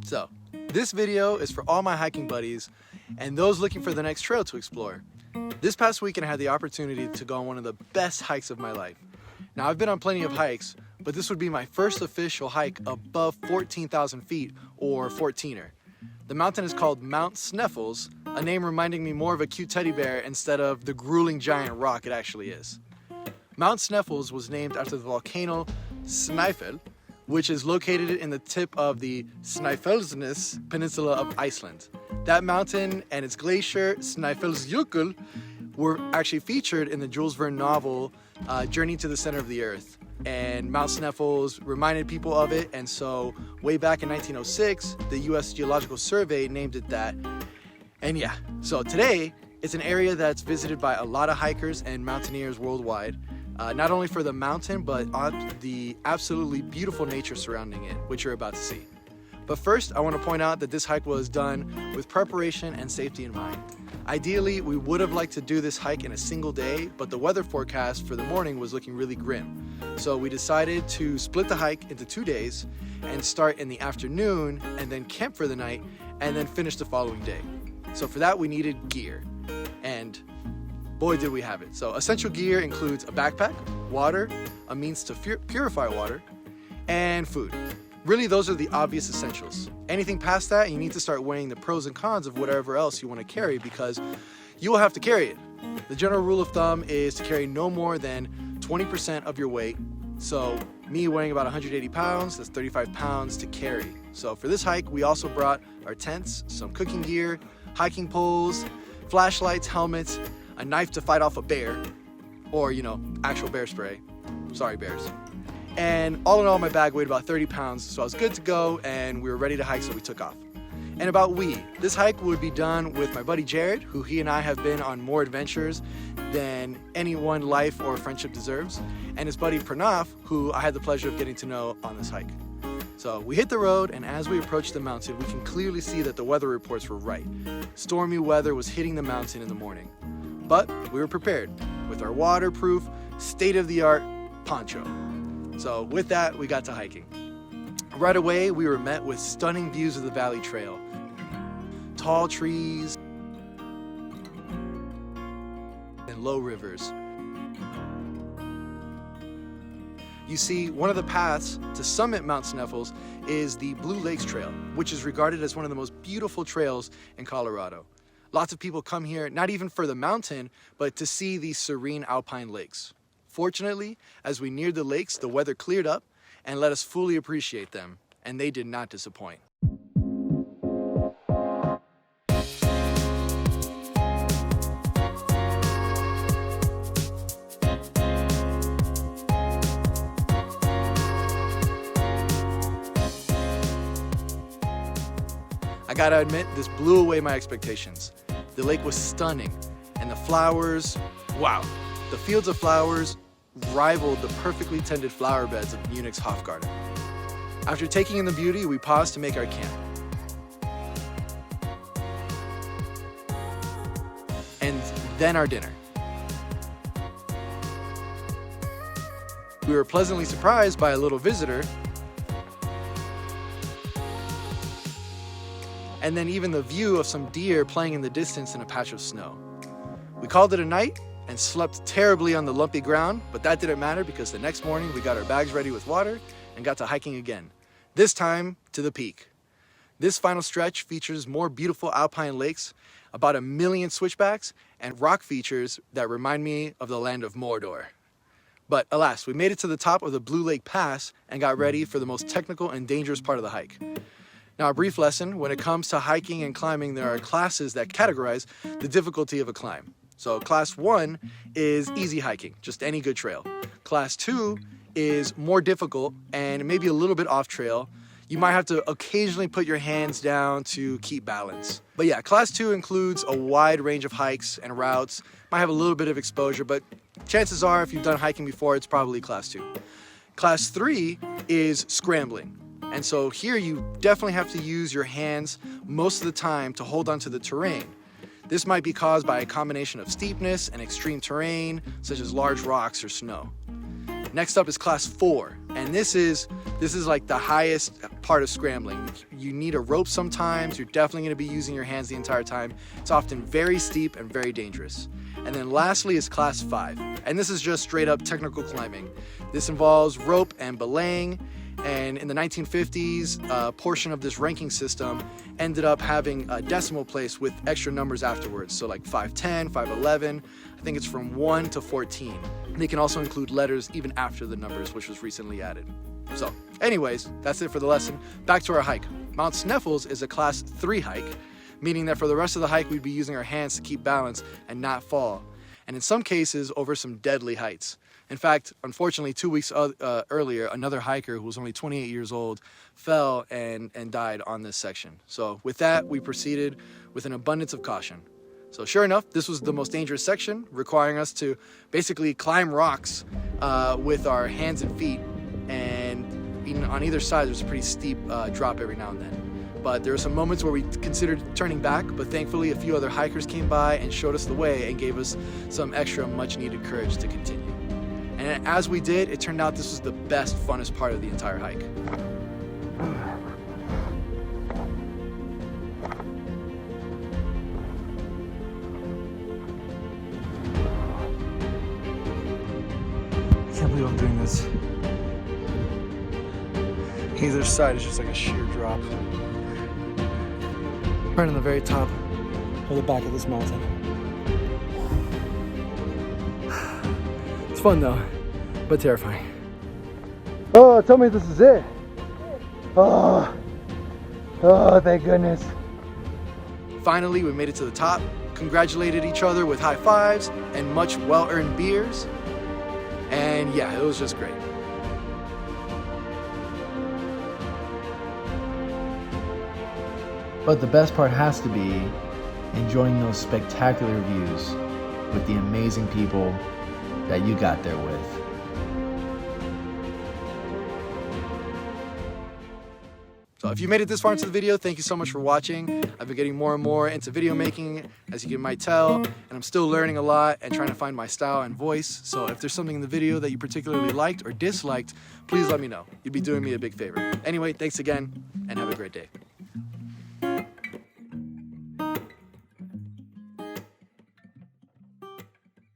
So, this video is for all my hiking buddies and those looking for the next trail to explore. This past weekend I had the opportunity to go on one of the best hikes of my life. Now I've been on plenty of hikes, but this would be my first official hike above 14,000 feet, or 14er. The mountain is called Mount Sneffles, a name reminding me more of a cute teddy bear instead of the grueling giant rock it actually is. Mount Sneffles was named after the volcano Snæfell, which is located in the tip of the Snæfellsnes Peninsula of Iceland. That mountain and its glacier, Snæfellsjökull, were actually featured in the Jules Verne novel, Journey to the Center of the Earth. And Mount Sneffles reminded people of it, and so way back in 1906, the US Geological Survey named it that. And yeah, so today, it's an area that's visited by a lot of hikers and mountaineers worldwide. Not only for the mountain, but the absolutely beautiful nature surrounding it, which you're about to see. But first, I want to point out that this hike was done with preparation and safety in mind. Ideally, we would have liked to do this hike in a single day, but the weather forecast for the morning was looking really grim. So we decided to split the hike into 2 days and start in the afternoon and then camp for the night and then finish the following day. So for that, we needed gear. And boy, did we have it. So essential gear includes a backpack, water, a means to purify water, and food. Really, those are the obvious essentials. Anything past that, you need to start weighing the pros and cons of whatever else you want to carry, because you will have to carry it. The general rule of thumb is to carry no more than 20% of your weight. So me weighing about 180 pounds, that's 35 pounds to carry. So for this hike, we also brought our tents, some cooking gear, hiking poles, flashlights, helmets, a knife to fight off a bear, or actual bear spray. Sorry, bears. And all in all, my bag weighed about 30 pounds, so I was good to go, and we were ready to hike, so we took off. And about this hike would be done with my buddy Jared, who he and I have been on more adventures than any one life or friendship deserves, and his buddy Pranav, who I had the pleasure of getting to know on this hike. So we hit the road, and as we approached the mountain, we can clearly see that the weather reports were right. Stormy weather was hitting the mountain in the morning. But we were prepared with our waterproof, state-of-the-art poncho. So with that, we got to hiking. Right away, we were met with stunning views of the Valley Trail. Tall trees and low rivers. You see, one of the paths to summit Mount Sneffles is the Blue Lakes Trail, which is regarded as one of the most beautiful trails in Colorado. Lots of people come here, not even for the mountain, but to see these serene alpine lakes. Fortunately, as we neared the lakes, the weather cleared up and let us fully appreciate them, and they did not disappoint. I gotta admit, this blew away my expectations. The lake was stunning, and the flowers, wow. The fields of flowers rivaled the perfectly tended flower beds of Munich's Hofgarten. After taking in the beauty, we paused to make our camp. And then our dinner. We were pleasantly surprised by a little visitor, and then even the view of some deer playing in the distance in a patch of snow. We called it a night and slept terribly on the lumpy ground, but that didn't matter because the next morning we got our bags ready with water and got to hiking again, this time to the peak. This final stretch features more beautiful alpine lakes, about 1 million switchbacks, and rock features that remind me of the land of Mordor. But alas, we made it to the top of the Blue Lake Pass and got ready for the most technical and dangerous part of the hike. Now, a brief lesson: when it comes to hiking and climbing, there are classes that categorize the difficulty of a climb. So class 1 is easy hiking, just any good trail. Class 2 is more difficult and maybe a little bit off trail. You might have to occasionally put your hands down to keep balance. But yeah, class 2 includes a wide range of hikes and routes. Might have a little bit of exposure, but chances are if you've done hiking before, it's probably class 2. Class 3 is scrambling. And so here you definitely have to use your hands most of the time to hold onto the terrain. This might be caused by a combination of steepness and extreme terrain, such as large rocks or snow. Next up is class 4, and this is like the highest part of scrambling. You need a rope sometimes. You're definitely going to be using your hands the entire time. It's often very steep and very dangerous. And then lastly is class 5, and this is just straight up technical climbing. This involves rope and belaying, and in the 1950s, a portion of this ranking system ended up having a decimal place with extra numbers afterwards. So like 510, 511, I think it's from 1 to 14. They can also include letters even after the numbers, which was recently added. So anyways, that's it for the lesson. Back to our hike. Mount Sneffles is a class 3 hike, meaning that for the rest of the hike, we'd be using our hands to keep balance and not fall. And in some cases, over some deadly heights. In fact, unfortunately, 2 weeks earlier, another hiker who was only 28 years old fell and died on this section. So with that, we proceeded with an abundance of caution. So sure enough, this was the most dangerous section, requiring us to basically climb rocks with our hands and feet. And on either side, there's a pretty steep drop every now and then. But there were some moments where we considered turning back, but thankfully a few other hikers came by and showed us the way and gave us some extra much needed courage to continue. And as we did, it turned out this was the best, funnest part of the entire hike. I can't believe I'm doing this. Either side is just like a sheer drop. Right on the very top of the back of this mountain. It's fun though, but terrifying. Oh, tell me this is it. Oh, thank goodness. Finally, we made it to the top, congratulated each other with high fives and much well-earned beers. And yeah, it was just great. But the best part has to be enjoying those spectacular views with the amazing people that you got there with. So if you made it this far into the video, thank you so much for watching. I've been getting more and more into video making, as you might tell, and I'm still learning a lot and trying to find my style and voice. So if there's something in the video that you particularly liked or disliked, please let me know. You'd be doing me a big favor. Anyway, thanks again, and have a great day.